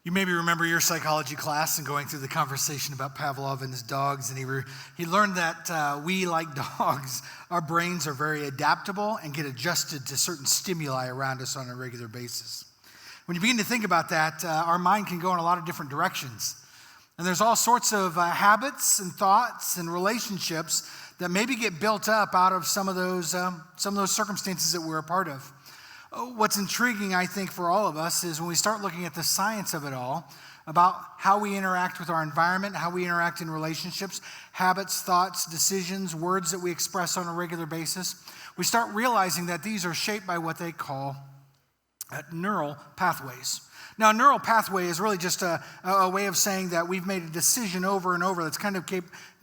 You maybe remember your psychology class and going through the conversation about Pavlov and his dogs, and he learned that we, like dogs, our brains are very adaptable and get adjusted to certain stimuli around us on a regular basis. When you begin to think about that, our mind can go in a lot of different directions. And there's all sorts of habits and thoughts and relationships that maybe get built up out of some of those circumstances that we're a part of. What's intriguing, I think, for all of us is when we start looking at the science of it all, about how we interact with our environment, how we interact in relationships, habits, thoughts, decisions, words that we express on a regular basis, we start realizing that these are shaped by what they call neural pathways. Now, a neural pathway is really just a way of saying that we've made a decision over and over that's kind of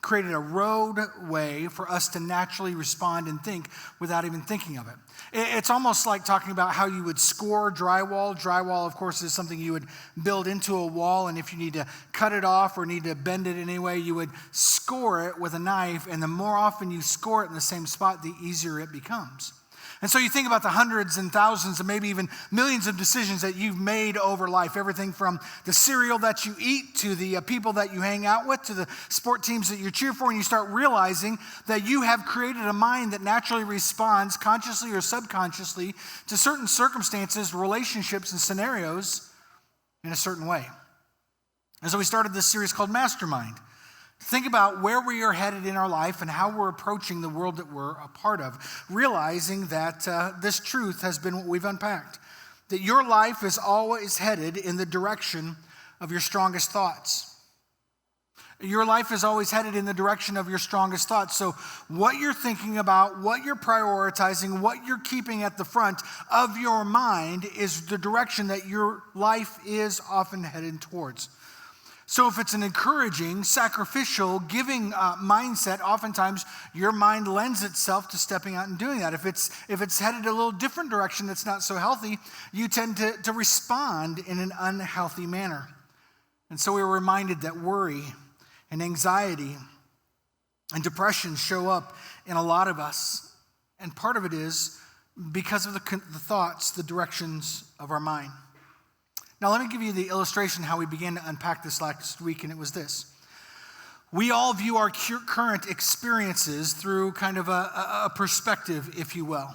created a roadway for us to naturally respond and think without even thinking of it. It's almost like talking about how you would score drywall. Drywall, of course, is something you would build into a wall, and if you need to cut it off or need to bend it in any way, you would score it with a knife, and the more often you score it in the same spot, the easier it becomes. And so you think about the hundreds and thousands and maybe even millions of decisions that you've made over life, everything from the cereal that you eat to the people that you hang out with to the sport teams that you cheer for, and you start realizing that you have created a mind that naturally responds consciously or subconsciously to certain circumstances, relationships, and scenarios in a certain way. And so we started this series called Mastermind. Think about where we are headed in our life and how we're approaching the world that we're a part of, realizing that this truth has been what we've unpacked, that your life is always headed in the direction of your strongest thoughts. Your life is always headed in the direction of your strongest thoughts. So what you're thinking about, what you're prioritizing, what you're keeping at the front of your mind is the direction that your life is often headed towards. So if it's an encouraging, sacrificial, giving mindset, oftentimes your mind lends itself to stepping out and doing that. If it's headed a little different direction that's not so healthy, you tend to respond in an unhealthy manner. And so we were reminded that worry and anxiety and depression show up in a lot of us. And part of it is because of the thoughts, the directions of our mind. Now, let me give you the illustration how we began to unpack this last week, and it was this. We all view our current experiences through kind of a perspective, if you will.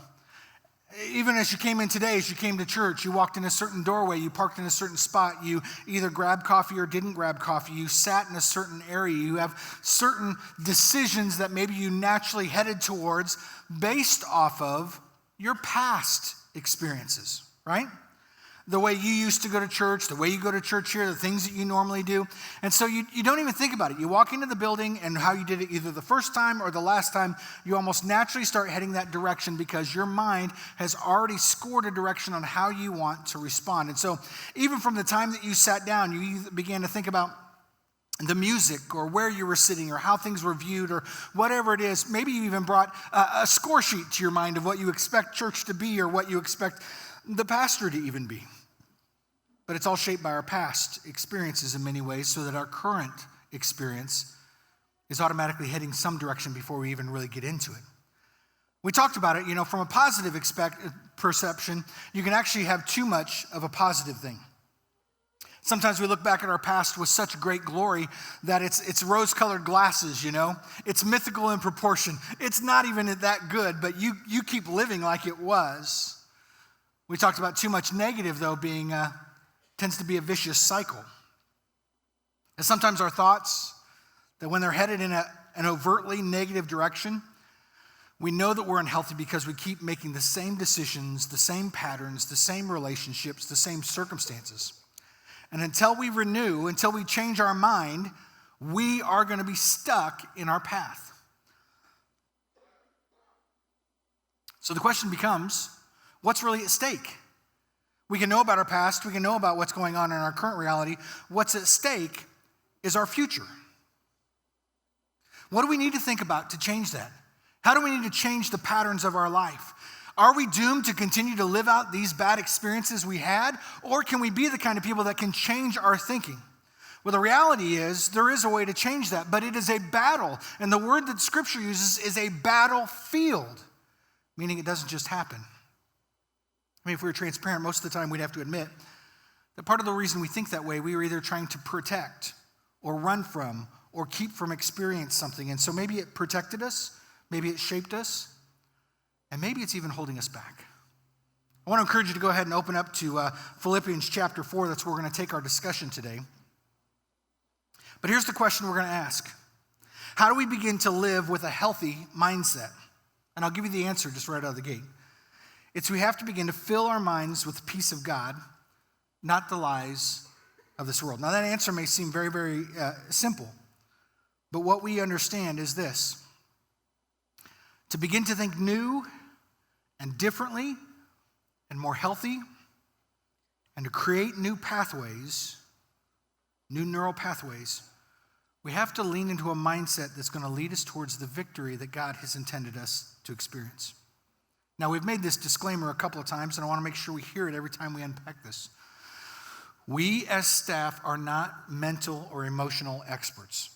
Even as you came in today, as you came to church, you walked in a certain doorway, you parked in a certain spot, you either grabbed coffee or didn't grab coffee, you sat in a certain area, you have certain decisions that maybe you naturally headed towards based off of your past experiences, right? The way you used to go to church, the way you go to church here, the things that you normally do. And so you don't even think about it. You walk into the building and how you did it either the first time or the last time, you almost naturally start heading that direction because your mind has already scored a direction on how you want to respond. And so even from the time that you sat down, you began to think about the music or where you were sitting or how things were viewed or whatever it is. Maybe you even brought a score sheet to your mind of what you expect church to be or what you expect the pastor to even be. But it's all shaped by our past experiences in many ways so that our current experience is automatically heading some direction before we even really get into it. We talked about it, from a positive perception, you can actually have too much of a positive thing. Sometimes we look back at our past with such great glory that it's rose-colored glasses, It's mythical in proportion. It's not even that good, but you keep living like it was. We talked about too much negative, though, being tends to be a vicious cycle. And sometimes our thoughts, that when they're headed in an overtly negative direction, we know that we're unhealthy because we keep making the same decisions, the same patterns, the same relationships, the same circumstances. And until we renew, until we change our mind, we are going to be stuck in our path. So the question becomes, what's really at stake? We can know about our past. We can know about what's going on in our current reality. What's at stake is our future. What do we need to think about to change that? How do we need to change the patterns of our life? Are we doomed to continue to live out these bad experiences we had? Or can we be the kind of people that can change our thinking? Well, the reality is there is a way to change that, but it is a battle. And the word that Scripture uses is a battlefield, meaning it doesn't just happen. If we were transparent, most of the time we'd have to admit That part of the reason we think that way, we are either trying to protect or run from or keep from experience something. And so maybe it protected us, maybe it shaped us, and maybe it's even holding us back. I want to encourage you to go ahead and open up to Philippians chapter 4. That's where we're going to take our discussion today. But here's the question we're going to ask. How do we begin to live with a healthy mindset? And I'll give you the answer just right out of the gate. It's we have to begin to fill our minds with the peace of God, not the lies of this world. Now that answer may seem very, very simple. But what we understand is this. To begin to think new and differently and more healthy, and to create new pathways, new neural pathways, we have to lean into a mindset that's going to lead us towards the victory that God has intended us to experience. Now, we've made this disclaimer a couple of times, and I want to make sure we hear it every time we unpack this. We as staff are not mental or emotional experts.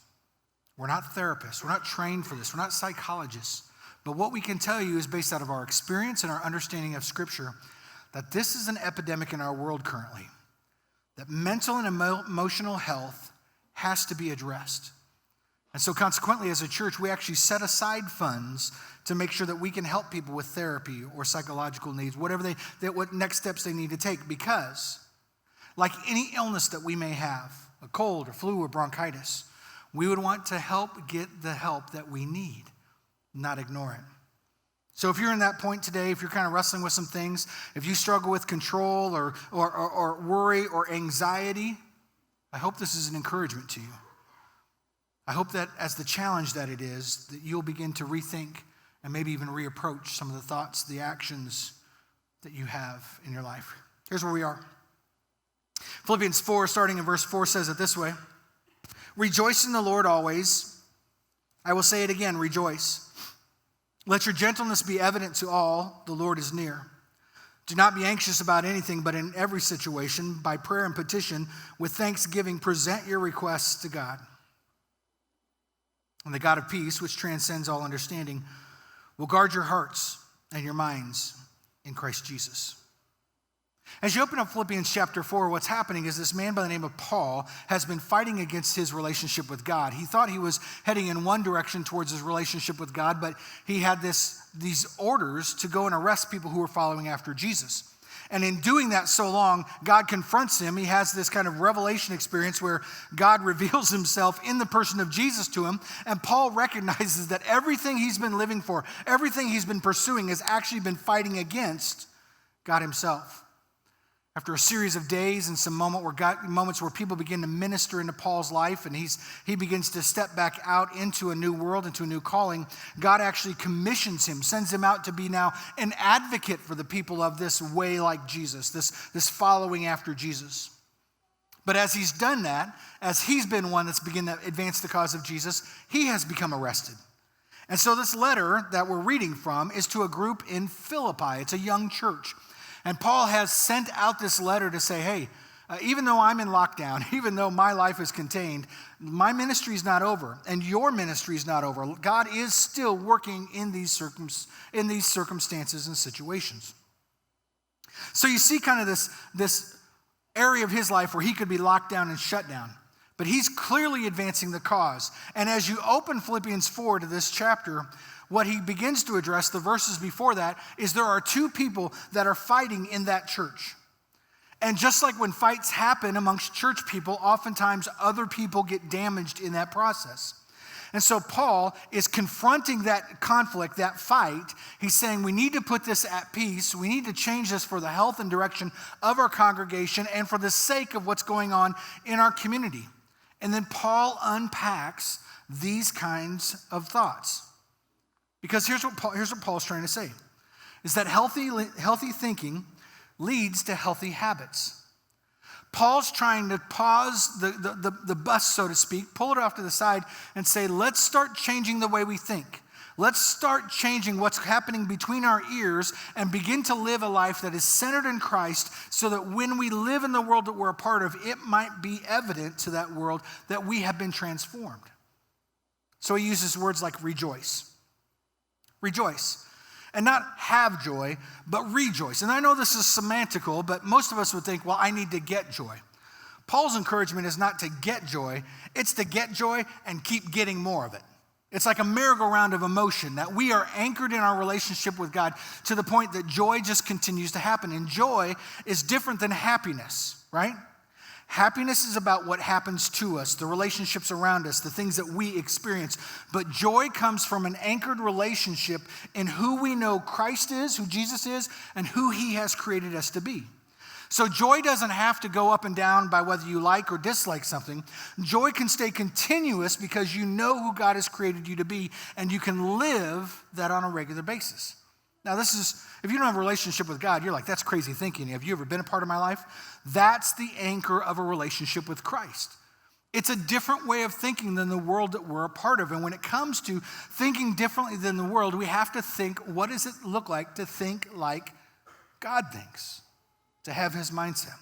We're not therapists. We're not trained for this. We're not psychologists. But what we can tell you is based out of our experience and our understanding of Scripture that this is an epidemic in our world currently. That mental and emotional health has to be addressed. And so consequently, as a church, we actually set aside funds to make sure that we can help people with therapy or psychological needs, whatever what next steps they need to take. Because like any illness that we may have, a cold or flu or bronchitis, we would want to get the help that we need, not ignore it. So if you're in that point today, if you're kind of wrestling with some things, if you struggle with control or worry or anxiety, I hope this is an encouragement to you. I hope that as the challenge that it is, that you'll begin to rethink and maybe even reapproach some of the thoughts, the actions that you have in your life. Here's where we are. Philippians 4, starting in verse 4, says it this way. Rejoice in the Lord always. I will say it again, rejoice. Let your gentleness be evident to all. The Lord is near. Do not be anxious about anything, but in every situation, by prayer and petition, with thanksgiving, present your requests to God. And the God of peace, which transcends all understanding, will guard your hearts and your minds in Christ Jesus. As you open up Philippians chapter 4, what's happening is this man by the name of Paul has been fighting against his relationship with God. He thought he was heading in one direction towards his relationship with God, but he had these orders to go and arrest people who were following after Jesus. And in doing that so long, God confronts him. He has this kind of revelation experience where God reveals himself in the person of Jesus to him. And Paul recognizes that everything he's been living for, everything he's been pursuing has actually been fighting against God himself. After a series of days and some moments where people begin to minister into Paul's life and he begins to step back out into a new world, into a new calling, God actually commissions him, sends him out to be now an advocate for the people of this way like Jesus, this following after Jesus. But as he's done that, as he's been one that's begun to advance the cause of Jesus, he has become arrested. And so this letter that we're reading from is to a group in Philippi. It's a young church. And Paul has sent out this letter to say, hey, even though I'm in lockdown, even though my life is contained, my ministry is not over, and your ministry is not over. God is still working in these circumstances and situations. So you see kind of this area of his life where he could be locked down and shut down. But he's clearly advancing the cause. And as you open Philippians 4 to this chapter, what he begins to address, the verses before that, is there are two people that are fighting in that church. And just like when fights happen amongst church people, oftentimes other people get damaged in that process. And so Paul is confronting that conflict, that fight. He's saying we need to put this at peace. We need to change this for the health and direction of our congregation and for the sake of what's going on in our community. And then Paul unpacks these kinds of thoughts. Because here's what Paul's trying to say, is that healthy thinking leads to healthy habits. Paul's trying to pause the bus, so to speak, pull it off to the side and say, let's start changing the way we think. Let's start changing what's happening between our ears and begin to live a life that is centered in Christ so that when we live in the world that we're a part of, it might be evident to that world that we have been transformed. So he uses words like rejoice. Rejoice. And not have joy, but rejoice. And I know this is semantical, but most of us would think, well, I need to get joy. Paul's encouragement is not to get joy, it's to get joy and keep getting more of it. It's like a merry-go-round of emotion that we are anchored in our relationship with God to the point that joy just continues to happen. And joy is different than happiness, right? Happiness is about what happens to us, the relationships around us, the things that we experience. But joy comes from an anchored relationship in who we know Christ is, who Jesus is, and who he has created us to be. So joy doesn't have to go up and down by whether you like or dislike something. Joy can stay continuous because you know who God has created you to be, and you can live that on a regular basis. Now this is, if you don't have a relationship with God, you're like, that's crazy thinking. Have you ever been a part of my life? That's the anchor of a relationship with Christ. It's a different way of thinking than the world that we're a part of. And when it comes to thinking differently than the world, we have to think, what does it look like to think like God thinks? To have his mindset.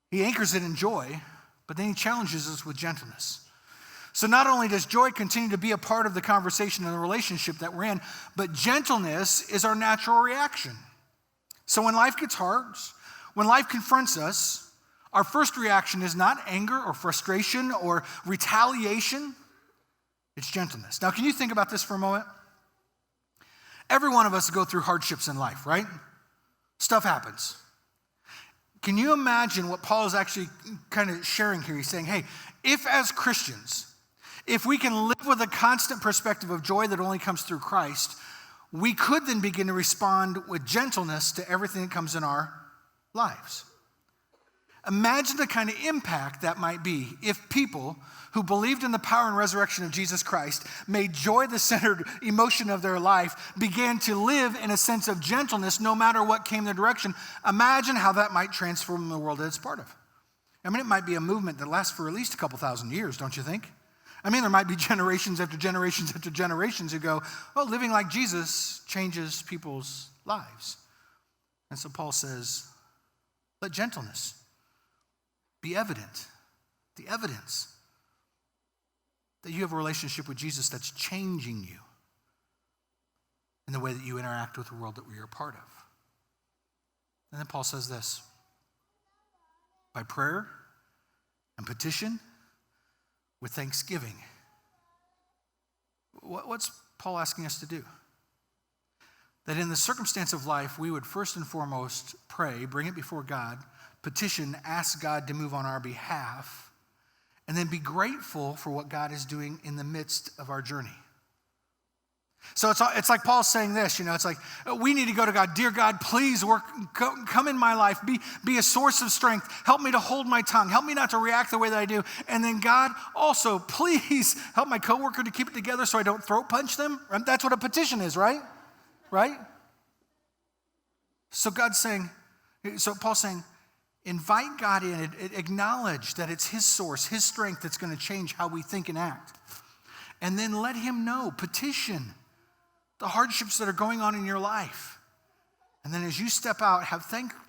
He anchors it in joy, but then he challenges us with gentleness. So not only does joy continue to be a part of the conversation and the relationship that we're in, but gentleness is our natural reaction. So when life gets hard, when life confronts us, our first reaction is not anger or frustration or retaliation. It's gentleness. Now, can you think about this for a moment? Every one of us go through hardships in life, right? Stuff happens. Can you imagine what Paul is actually kind of sharing here? He's saying, hey, if as Christians, if we can live with a constant perspective of joy that only comes through Christ, we could then begin to respond with gentleness to everything that comes in our lives. Imagine the kind of impact that might be if people who believed in the power and resurrection of Jesus Christ, made joy the centered emotion of their life, began to live in a sense of gentleness no matter what came their direction. Imagine how that might transform the world that it's part of. I mean, it might be a movement that lasts for at least a couple thousand years, don't you think? I mean, there might be generations after generations after generations who go, oh, living like Jesus changes people's lives. And so Paul says, let gentleness be evident, the evidence that you have a relationship with Jesus that's changing you in the way that you interact with the world that we are a part of. And then Paul says this, by prayer and petition with thanksgiving. What's Paul asking us to do? That in the circumstance of life, we would first and foremost pray, bring it before God, petition, ask God to move on our behalf, and then be grateful for what God is doing in the midst of our journey. So it's like Paul's saying this, it's like we need to go to God. Dear God, please come in my life. Be a source of strength. Help me to hold my tongue. Help me not to react the way that I do. And then God, also, please help my coworker to keep it together so I don't throat punch them. That's what a petition is, right? Right? So Paul's saying, invite God in, acknowledge that it's his source, his strength that's going to change how we think and act. And then let him know, petition the hardships that are going on in your life. And then as you step out,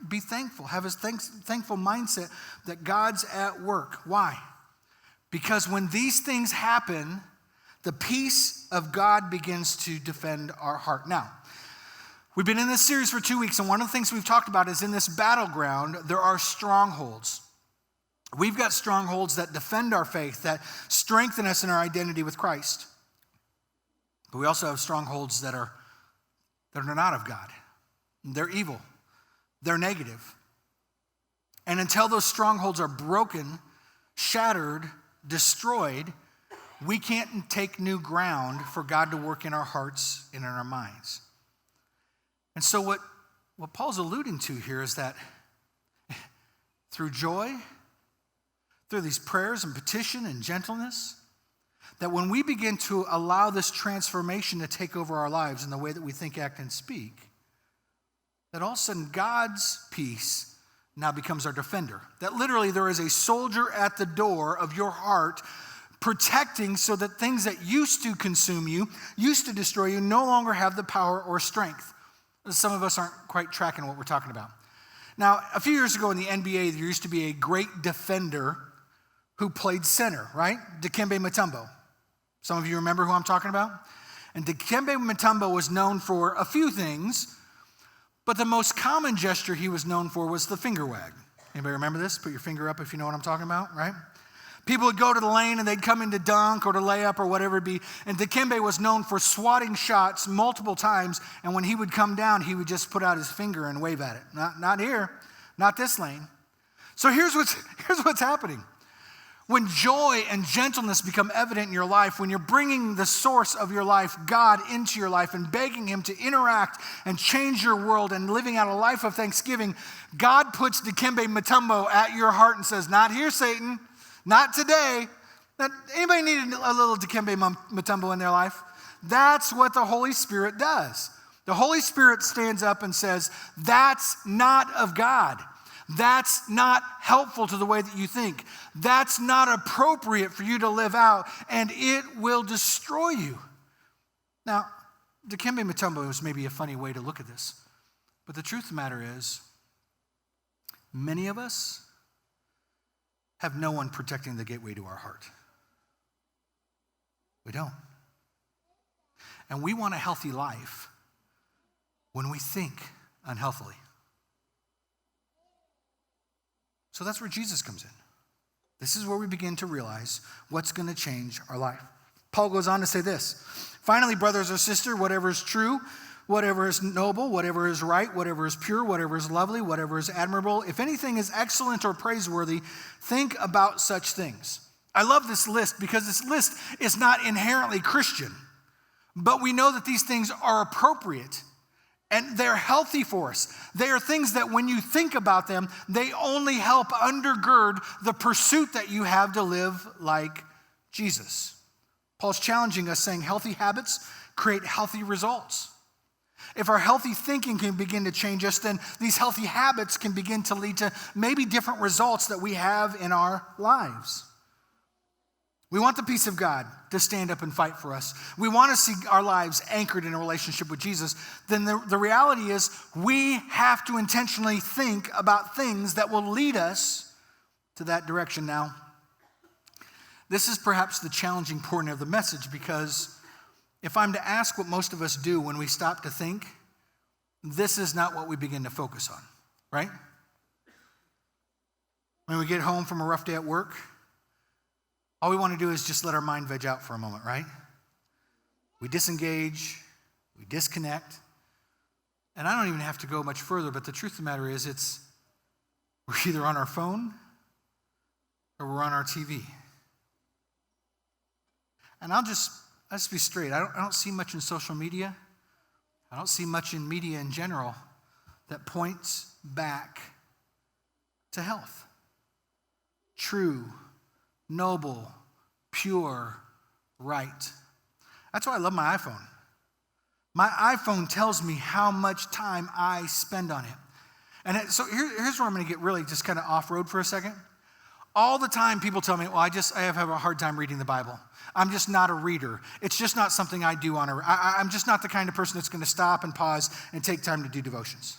be thankful, have a thankful mindset that God's at work. Why? Because when these things happen, the peace of God begins to defend our heart. Now, we've been in this series for 2 weeks, and one of the things we've talked about is in this battleground, there are strongholds. We've got strongholds that defend our faith, that strengthen us in our identity with Christ. But we also have strongholds that are not of God. They're evil. They're negative. And until those strongholds are broken, shattered, destroyed, we can't take new ground for God to work in our hearts and in our minds. And so what Paul's alluding to here is that through joy, through these prayers and petition and gentleness, that when we begin to allow this transformation to take over our lives in the way that we think, act, and speak, that all of a sudden God's peace now becomes our defender. That literally there is a soldier at the door of your heart protecting so that things that used to consume you, used to destroy you, no longer have the power or strength. Some of us aren't quite tracking what we're talking about. Now, a few years ago in the NBA, there used to be a great defender who played center, right? Dikembe Mutombo. Some of you remember who I'm talking about? And Dikembe Mutombo was known for a few things, but the most common gesture he was known for was the finger wag. Anybody remember this? Put your finger up if you know what I'm talking about, right? People would go to the lane and they'd come in to dunk or to lay up or whatever it be. And Dikembe was known for swatting shots multiple times. And when he would come down, he would just put out his finger and wave at it. Not here, not this lane. So here's what's happening. When joy and gentleness become evident in your life, when you're bringing the source of your life, God, into your life and begging him to interact and change your world and living out a life of thanksgiving, God puts Dikembe Mutombo at your heart and says, not here, Satan, not today. Anybody need a little Dikembe Mutombo in their life? That's what the Holy Spirit does. The Holy Spirit stands up and says, that's not of God. That's not helpful to the way that you think. That's not appropriate for you to live out, and it will destroy you. Now, Dikembe Mutombo is maybe a funny way to look at this, but the truth of the matter is, many of us have no one protecting the gateway to our heart. We don't. And we want a healthy life when we think unhealthily. So that's where Jesus comes in. This is where we begin to realize what's going to change our life. Paul goes on to say this. Finally, brothers or sisters, whatever is true, whatever is noble, whatever is right, whatever is pure, whatever is lovely, whatever is admirable, if anything is excellent or praiseworthy, think about such things. I love this list because this list is not inherently Christian, but we know that these things are appropriate. And they're healthy for us. They are things that when you think about them, they only help undergird the pursuit that you have to live like Jesus. Paul's challenging us, saying healthy habits create healthy results. If our healthy thinking can begin to change us, then these healthy habits can begin to lead to maybe different results that we have in our lives. We want the peace of God to stand up and fight for us. We want to see our lives anchored in a relationship with Jesus. Then the reality is we have to intentionally think about things that will lead us to that direction. Now, this is perhaps the challenging portion of the message, because if I'm to ask what most of us do when we stop to think, this is not what we begin to focus on, right? When we get home from a rough day at work, all we want to do is just let our mind veg out for a moment, right? We disengage, we disconnect, and I don't even have to go much further, but the truth of the matter is we're either on our phone or we're on our TV. And I'll just be straight. I don't see much in social media. I don't see much in media in general that points back to health. True, noble, pure, right. That's why I love my iPhone. My iPhone tells me how much time I spend on it. And so here's where I'm going to get really just kind of off-road for a second. All the time people tell me, well, I have a hard time reading the Bible. I'm just not a reader. It's just not something I do I'm just not the kind of person that's going to stop and pause and take time to do devotions.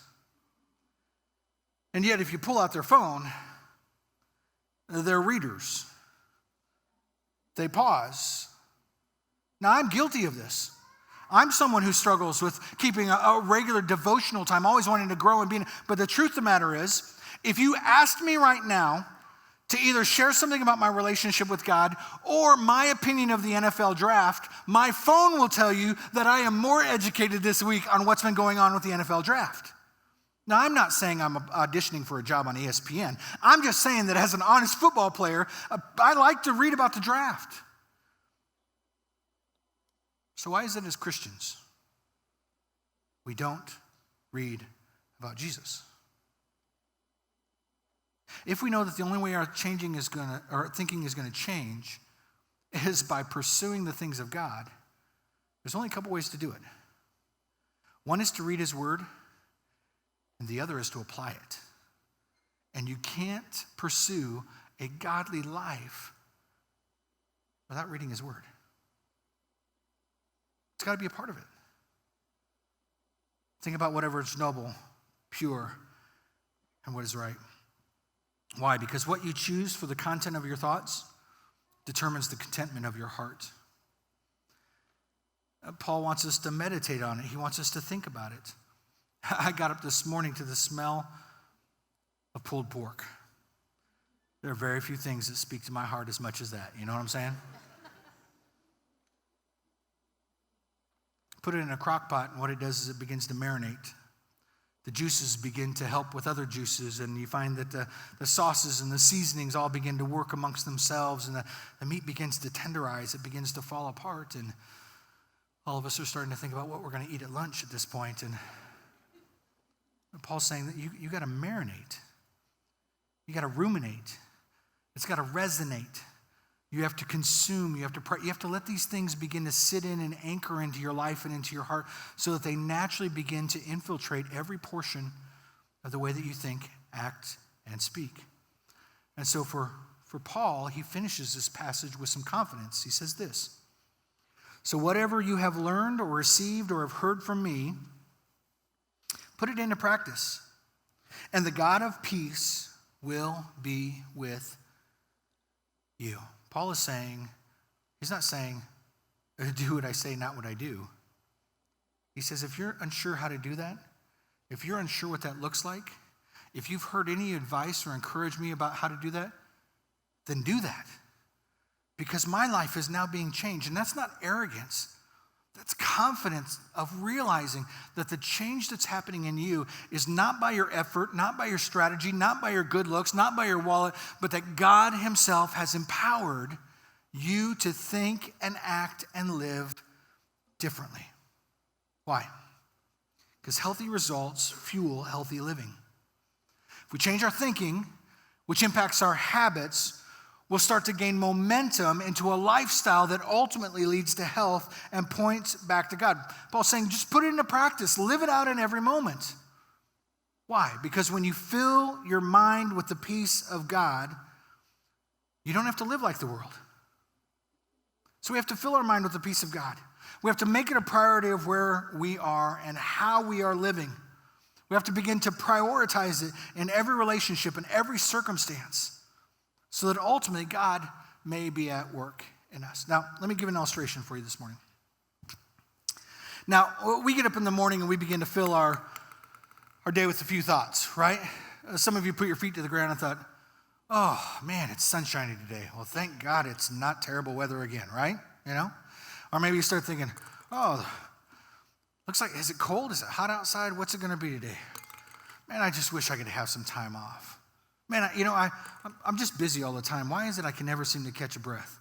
And yet if you pull out their phone, they're readers. They pause. Now, I'm guilty of this. I'm someone who struggles with keeping a regular devotional time, always wanting to grow and be. But the truth of the matter is, if you asked me right now to either share something about my relationship with God or my opinion of the NFL draft, my phone will tell you that I am more educated this week on what's been going on with the NFL draft. Now, I'm not saying I'm auditioning for a job on ESPN. I'm just saying that as an honest football player, I like to read about the draft. So why is it as Christians we don't read about Jesus? If we know that the only way our thinking is going to change is by pursuing the things of God, there's only a couple ways to do it. One is to read his word, and the other is to apply it. And you can't pursue a godly life without reading his word. It's got to be a part of it. Think about whatever is noble, pure, and what is right. Why? Because what you choose for the content of your thoughts determines the contentment of your heart. Paul wants us to meditate on it. He wants us to think about it. I got up this morning to the smell of pulled pork. There are very few things that speak to my heart as much as that. You know what I'm saying? Put it in a crock pot, and what it does is it begins to marinate. The juices begin to help with other juices, and you find that the sauces and the seasonings all begin to work amongst themselves, and the meat begins to tenderize. It begins to fall apart, and all of us are starting to think about what we're going to eat at lunch at this point. And Paul's saying that you got to marinate. You got to ruminate. It's got to resonate. You have to consume. You have to pray. You have to let these things begin to sit in and anchor into your life and into your heart so that they naturally begin to infiltrate every portion of the way that you think, act, and speak. And so for Paul, he finishes this passage with some confidence. He says this: so whatever you have learned or received or have heard from me, put it into practice, and the God of peace will be with you. Paul is saying, he's not saying, do what I say, not what I do. He says, if you're unsure how to do that, if you're unsure what that looks like, if you've heard any advice or encouraged me about how to do that, then do that. Because my life is now being changed. And that's not arrogance. That's confidence of realizing that the change that's happening in you is not by your effort, not by your strategy, not by your good looks, not by your wallet, but that God himself has empowered you to think and act and live differently. Why? Because healthy results fuel healthy living. If we change our thinking, which impacts our habits, we'll start to gain momentum into a lifestyle that ultimately leads to health and points back to God. Paul's saying, just put it into practice. Live it out in every moment. Why? Because when you fill your mind with the peace of God, you don't have to live like the world. So we have to fill our mind with the peace of God. We have to make it a priority of where we are and how we are living. We have to begin to prioritize it in every relationship, in every circumstance, so that ultimately God may be at work in us. Now, let me give an illustration for you this morning. Now, we get up in the morning and we begin to fill our day with a few thoughts, right? Some of you put your feet to the ground and thought, oh, man, it's sunshiny today. Well, thank God it's not terrible weather again, right? You know? Or maybe you start thinking, oh, looks like, is it cold? Is it hot outside? What's it going to be today? Man, I just wish I could have some time off. Man, I'm just busy all the time. Why is it I can never seem to catch a breath?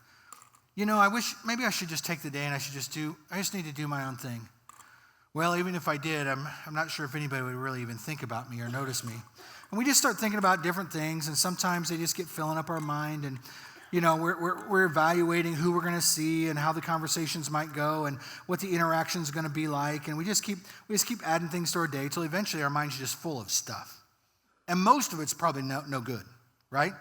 You know, I wish maybe I should just take the day and I just need to do my own thing. Well, even if I did, I'm not sure if anybody would really even think about me or notice me. And we just start thinking about different things, and sometimes they just get filling up our mind, and you know, we're evaluating who we're going to see and how the conversations might go and what the interaction is going to be like, and we just keep adding things to our day till eventually our mind's just full of stuff. And most of it's probably no good, right?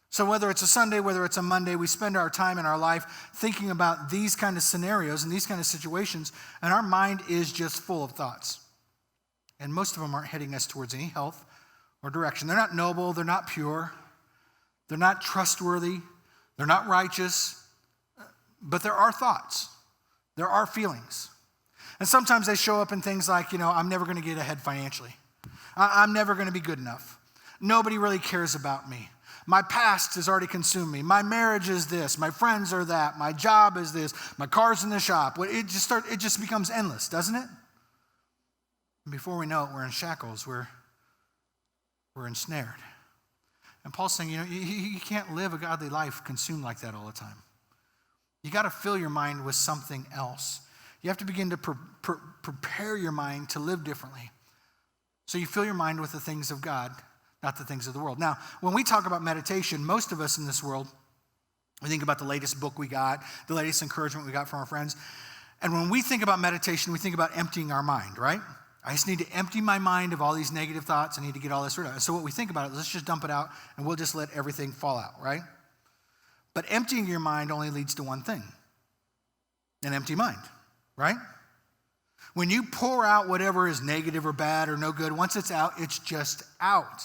So whether it's a Sunday, whether it's a Monday, we spend our time in our life thinking about these kind of scenarios and these kind of situations, and our mind is just full of thoughts. And most of them aren't heading us towards any health or direction. They're not noble, they're not pure, they're not trustworthy, they're not righteous, but there are thoughts, there are feelings. And sometimes they show up in things like, I'm never going to get ahead financially. I'm never going to be good enough. Nobody really cares about me. My past has already consumed me. My marriage is this. My friends are that. My job is this. My car's in the shop. It just becomes endless, doesn't it? And before we know it, we're in shackles. We're ensnared. And Paul's saying, you can't live a godly life consumed like that all the time. You got to fill your mind with something else. You have to begin to prepare your mind to live differently. So you fill your mind with the things of God, not the things of the world. Now, when we talk about meditation, most of us in this world, we think about the latest book we got, the latest encouragement we got from our friends. And when we think about meditation, we think about emptying our mind, right? I just need to empty my mind of all these negative thoughts. I need to get all this rid of. And so what we think about it, let's just dump it out and we'll just let everything fall out, right? But emptying your mind only leads to one thing, an empty mind, right? When you pour out whatever is negative or bad or no good, once it's out, it's just out.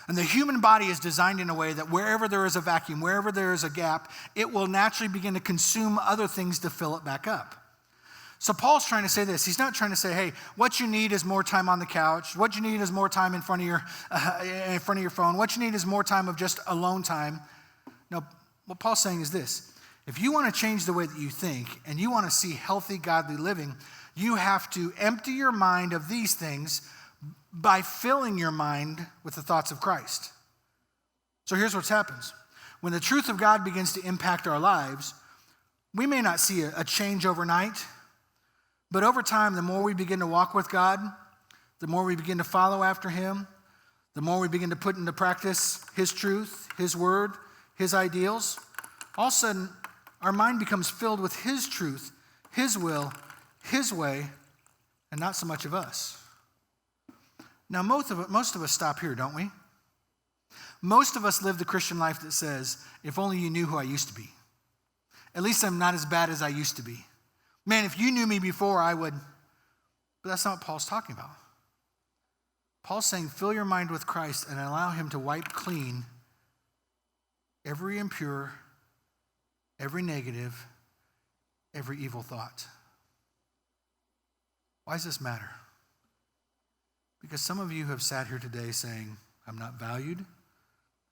And the human body is designed in a way that wherever there is a vacuum, wherever there is a gap, it will naturally begin to consume other things to fill it back up. So Paul's trying to say this. He's not trying to say, hey, what you need is more time on the couch. What you need is more time in front of your phone. What you need is more time of just alone time. No, what Paul's saying is this. If you want to change the way that you think and you want to see healthy, godly living, you have to empty your mind of these things by filling your mind with the thoughts of Christ. So here's what happens. When the truth of God begins to impact our lives, we may not see a change overnight, but over time, the more we begin to walk with God, the more we begin to follow after him, the more we begin to put into practice his truth, his word, his ideals, all of a sudden, our mind becomes filled with his truth, his will, his way, and not so much of us. Now, most of us stop here, don't we? Most of us live the Christian life that says, if only you knew who I used to be. At least I'm not as bad as I used to be. Man, if you knew me before, I would. But that's not what Paul's talking about. Paul's saying, fill your mind with Christ and allow him to wipe clean every impure, every negative, every evil thought. Why does this matter? Because some of you have sat here today saying, I'm not valued,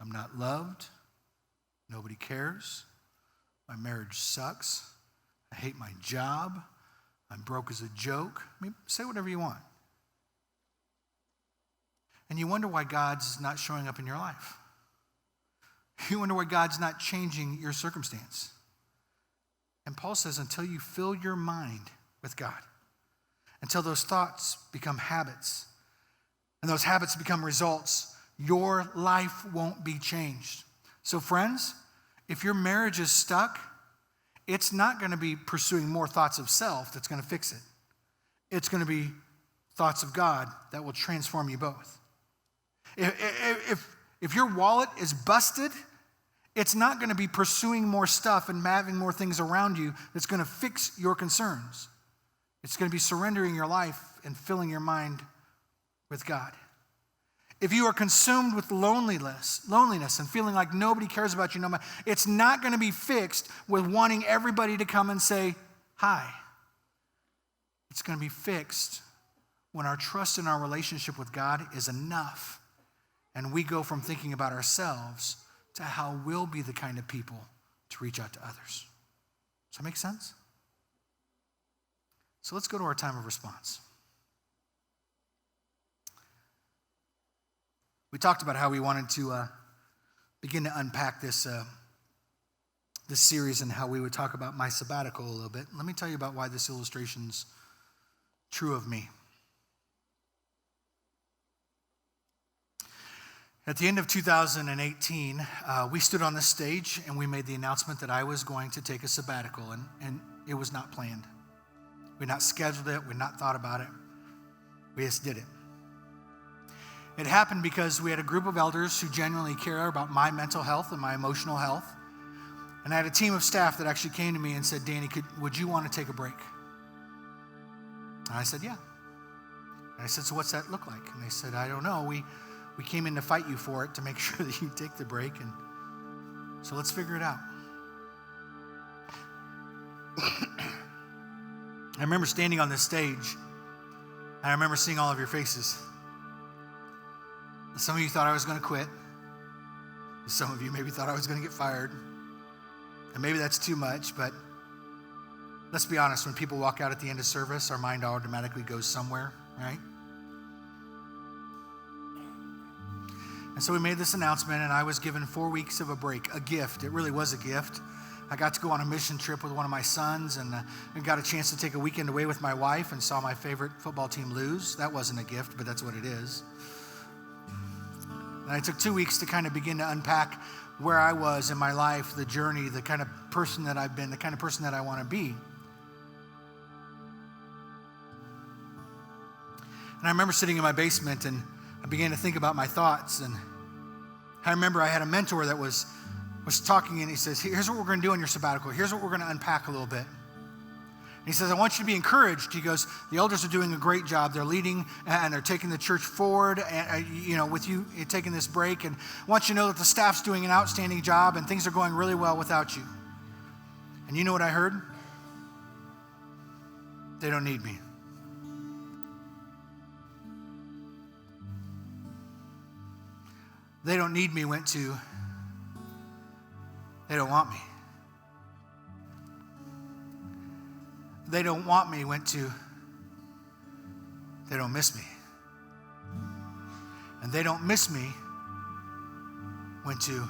I'm not loved, nobody cares, my marriage sucks, I hate my job, I'm broke as a joke. I mean, say whatever you want. And you wonder why God's not showing up in your life. You wonder why God's not changing your circumstance. And Paul says, until you fill your mind with God, until those thoughts become habits, and those habits become results, your life won't be changed. So friends, if your marriage is stuck, it's not going to be pursuing more thoughts of self that's going to fix it. It's going to be thoughts of God that will transform you both. If your wallet is busted, it's not going to be pursuing more stuff and having more things around you that's going to fix your concerns. It's going to be surrendering your life and filling your mind with God. If you are consumed with loneliness and feeling like nobody cares about you, no matter, it's not going to be fixed with wanting everybody to come and say hi. It's going to be fixed when our trust in our relationship with God is enough, and we go from thinking about ourselves to how we'll be the kind of people to reach out to others. Does that make sense? So let's go to our time of response. We talked about how we wanted to begin to unpack this series and how we would talk about my sabbatical a little bit. Let me tell you about why this illustration's true of me. At the end of 2018, we stood on this stage and we made the announcement that I was going to take a sabbatical, and it was not planned. We had not scheduled it, we had not thought about it. We just did it. It happened because we had a group of elders who genuinely care about my mental health and my emotional health. And I had a team of staff that actually came to me and said, Danny, would you want to take a break? And I said, yeah. And I said, so what's that look like? And they said, I don't know. We came in to fight you for it to make sure that you take the break. And so let's figure it out. I remember standing on this stage, and I remember seeing all of your faces. Some of you thought I was going to quit. Some of you maybe thought I was going to get fired. And maybe that's too much, but let's be honest, when people walk out at the end of service, our mind automatically goes somewhere, right? And so we made this announcement, and I was given 4 weeks of a break, a gift. It really was a gift. I got to go on a mission trip with one of my sons, and got a chance to take a weekend away with my wife and saw my favorite football team lose. That wasn't a gift, but that's what it is. And I took 2 weeks to kind of begin to unpack where I was in my life, the journey, the kind of person that I've been, the kind of person that I want to be. And I remember sitting in my basement, and I began to think about my thoughts. And I remember I had a mentor that was talking, and he says, here's what we're going to do on your sabbatical. Here's what we're going to unpack a little bit. And he says, I want you to be encouraged. He goes, the elders are doing a great job. They're leading and they're taking the church forward, and, with you taking this break. And I want you to know that the staff's doing an outstanding job and things are going really well without you. And you know what I heard? They don't need me. They don't need me went to, they don't want me. They don't want me went to, they don't miss me. And they don't miss me went to,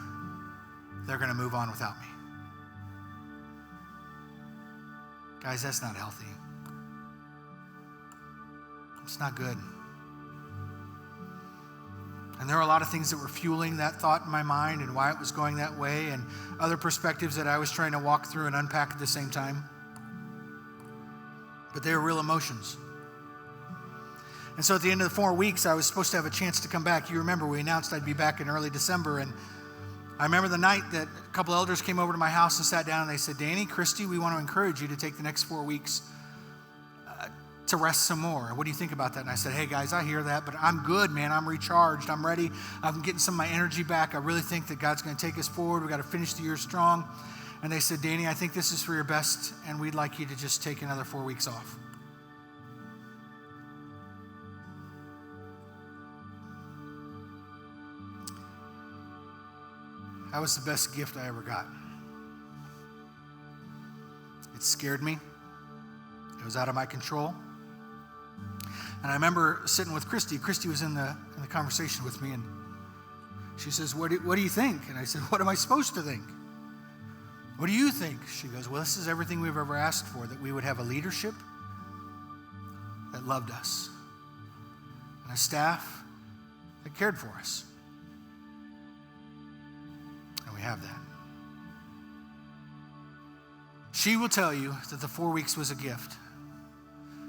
they're going to move on without me. Guys, that's not healthy. It's not good. And there are a lot of things that were fueling that thought in my mind and why it was going that way, and other perspectives that I was trying to walk through and unpack at the same time. But they were real emotions. And so at the end of the 4 weeks, I was supposed to have a chance to come back. You remember we announced I'd be back in early December, and I remember the night that a couple elders came over to my house and sat down, and they said, Danny, Christy, we want to encourage you to take the next 4 weeks to rest some more. What do you think about that? And I said, hey guys, I hear that, but I'm good, man. I'm recharged. I'm ready. I'm getting some of my energy back. I really think that God's going to take us forward. We got to finish the year strong. And they said, Danny, I think this is for your best, and we'd like you to just take another 4 weeks off. That was the best gift I ever got. It scared me. It was out of my control. And I remember sitting with Christy. Christy was in the conversation with me, and she says, what do you think? And I said, what am I supposed to think? What do you think? She goes, well, this is everything we've ever asked for, that we would have a leadership that loved us and a staff that cared for us. And we have that. She will tell you that the 4 weeks was a gift.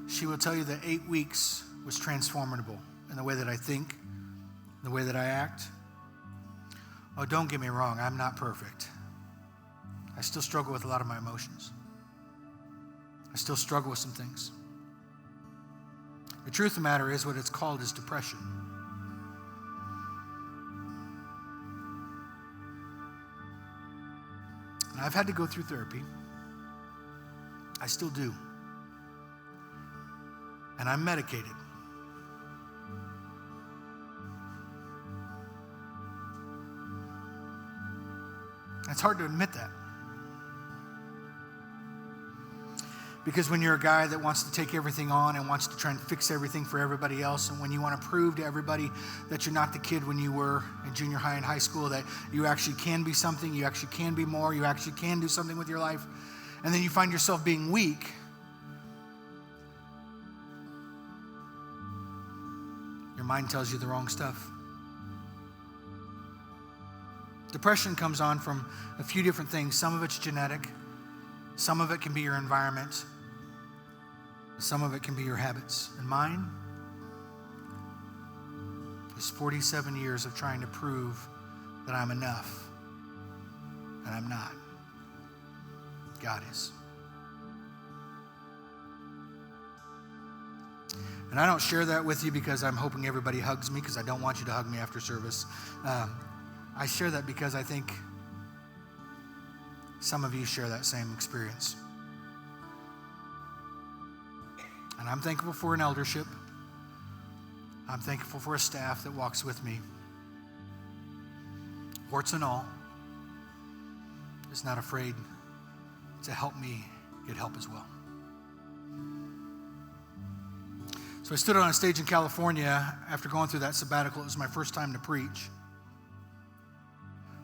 She will tell you that 8 weeks was transformable in the way that I think, the way that I act. Oh, don't get me wrong, I'm not perfect. I still struggle with a lot of my emotions. I still struggle with some things. The truth of the matter is what it's called is depression. And I've had to go through therapy. I still do. And I'm medicated. It's hard to admit that. Because when you're a guy that wants to take everything on and wants to try and fix everything for everybody else, and when you want to prove to everybody that you're not the kid when you were in junior high and high school, that you actually can be something, you actually can be more, you actually can do something with your life, and then you find yourself being weak, your mind tells you the wrong stuff. Depression comes on from a few different things. Some of it's genetic. Some of it can be your environment. Some of it can be your habits. And mine is 47 years of trying to prove that I'm enough. And I'm not. God is. And I don't share that with you because I'm hoping everybody hugs me, because I don't want you to hug me after service. I share that because I think some of you share that same experience. And I'm thankful for an eldership. I'm thankful for a staff that walks with me. Warts and all, is not afraid to help me get help as well. So I stood on a stage in California after going through that sabbatical. It was my first time to preach.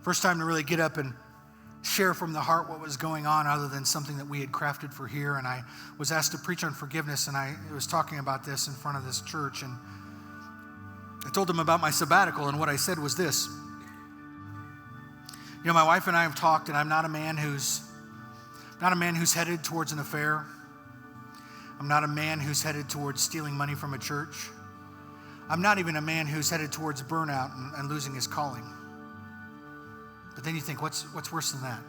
First time to really get up and share from the heart what was going on other than something that we had crafted for here. And I was asked to preach on forgiveness, and I was talking about this in front of this church. And I told them about my sabbatical, and what I said was this. You know, my wife and I have talked, and I'm not a man who's headed towards an affair. I'm not a man who's headed towards stealing money from a church. I'm not even a man who's headed towards burnout and losing his calling. But then you think, what's worse than that?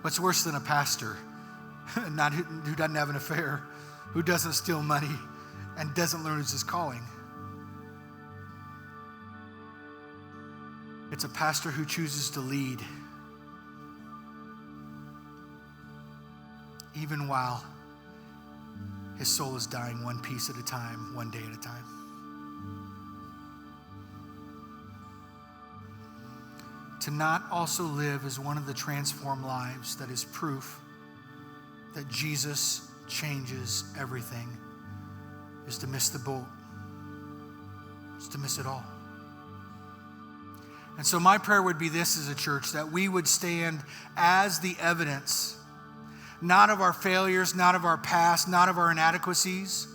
What's worse than a pastor who doesn't have an affair, who doesn't steal money, and doesn't lose his calling? It's a pastor who chooses to lead, even while his soul is dying one piece at a time, one day at a time. To not also live as one of the transformed lives that is proof that Jesus changes everything is to miss the boat. Is to miss it all. And so my prayer would be this as a church, that we would stand as the evidence, not of our failures, not of our past, not of our inadequacies,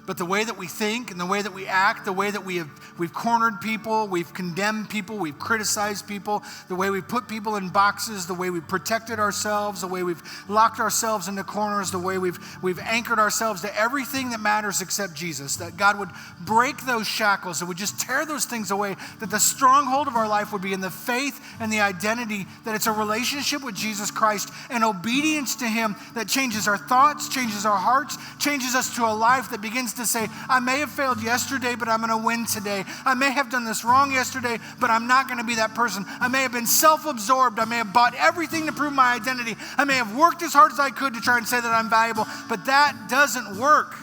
but the way that we think and the way that we act, the way that we've cornered people, we've condemned people, we've criticized people, the way we put people in boxes, the way we've protected ourselves, the way we've locked ourselves into corners, the way we've anchored ourselves to everything that matters except Jesus, that God would break those shackles, that would just tear those things away, that the stronghold of our life would be in the faith and the identity, that it's a relationship with Jesus Christ and obedience to him that changes our thoughts, changes our hearts, changes us to a life that begins to say, I may have failed yesterday, but I'm going to win today. I may have done this wrong yesterday, but I'm not going to be that person. I may have been self-absorbed. I may have bought everything to prove my identity. I may have worked as hard as I could to try and say that I'm valuable, but that doesn't work.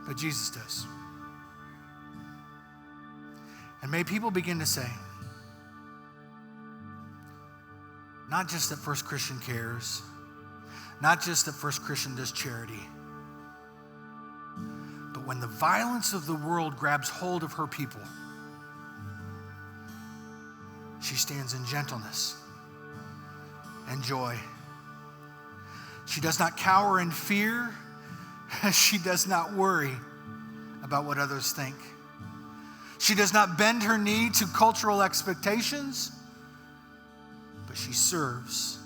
But Jesus does. And may people begin to say, not just that First Christian cares, not just that First Christian does charity, but when the violence of the world grabs hold of her people, she stands in gentleness and joy. She does not cower in fear. She does not worry about what others think. She does not bend her knee to cultural expectations, but she serves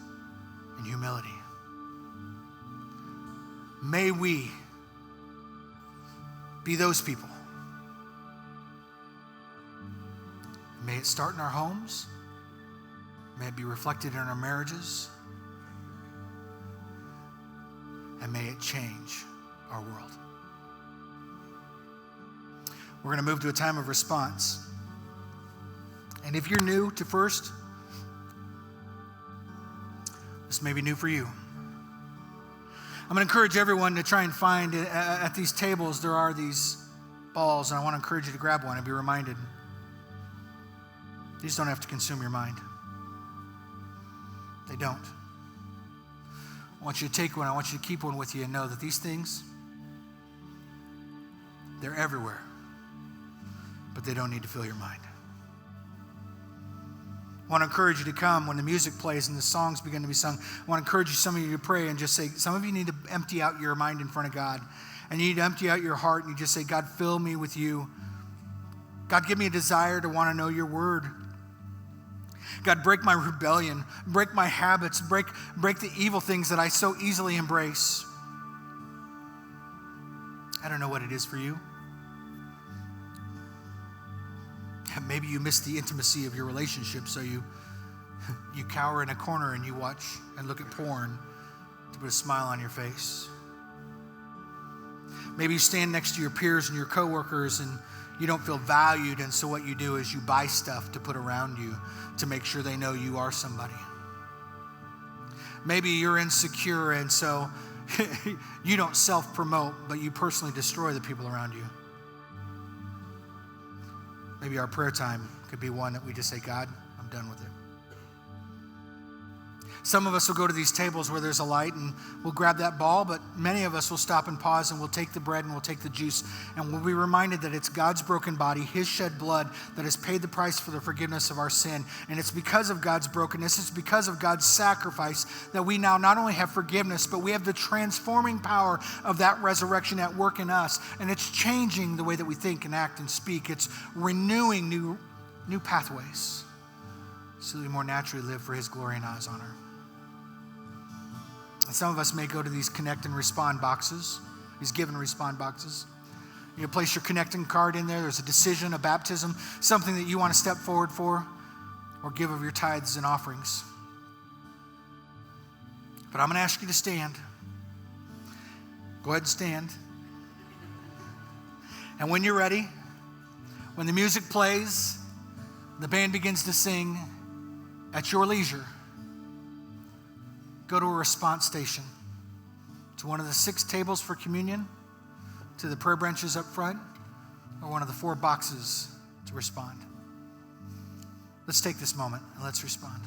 in humility. May we be those people. May it start in our homes. May it be reflected in our marriages. And may it change our world. We're going to move to a time of response. And if you're new to First, this may be new for you. I'm going to encourage everyone to try and find, at these tables, there are these balls, and I want to encourage you to grab one and be reminded. These don't have to consume your mind. They don't. I want you to take one. I want you to keep one with you and know that these things, they're everywhere, but they don't need to fill your mind. I want to encourage you to come when the music plays and the songs begin to be sung. I want to encourage some of you to pray and just say, some of you need to empty out your mind in front of God. And you need to empty out your heart and you just say, God, fill me with you. God, give me a desire to want to know your word. God, break my rebellion, break my habits, break the evil things that I so easily embrace. I don't know what it is for you. Maybe you miss the intimacy of your relationship, so you cower in a corner and you watch and look at porn to put a smile on your face. Maybe you stand next to your peers and your coworkers and you don't feel valued, and so what you do is you buy stuff to put around you to make sure they know you are somebody. Maybe you're insecure and so you don't self-promote, but you personally destroy the people around you. Maybe our prayer time could be one that we just say, God, I'm done with it. Some of us will go to these tables where there's a light and we'll grab that ball, but many of us will stop and pause and we'll take the bread and we'll take the juice and we'll be reminded that it's God's broken body, his shed blood that has paid the price for the forgiveness of our sin. And it's because of God's brokenness, it's because of God's sacrifice that we now not only have forgiveness, but we have the transforming power of that resurrection at work in us. And it's changing the way that we think and act and speak. It's renewing new pathways so that we more naturally live for his glory and his honor. And some of us may go to these connect and respond boxes, these give and respond boxes. You place your connecting card in there. There's a decision, a baptism, something that you want to step forward for, or give of your tithes and offerings. But I'm going to ask you to stand. Go ahead and stand. And when you're ready, when the music plays, the band begins to sing, at your leisure, go to a response station, to one of the 6 tables for communion, to the prayer benches up front, or one of the 4 boxes to respond. Let's take this moment and let's respond.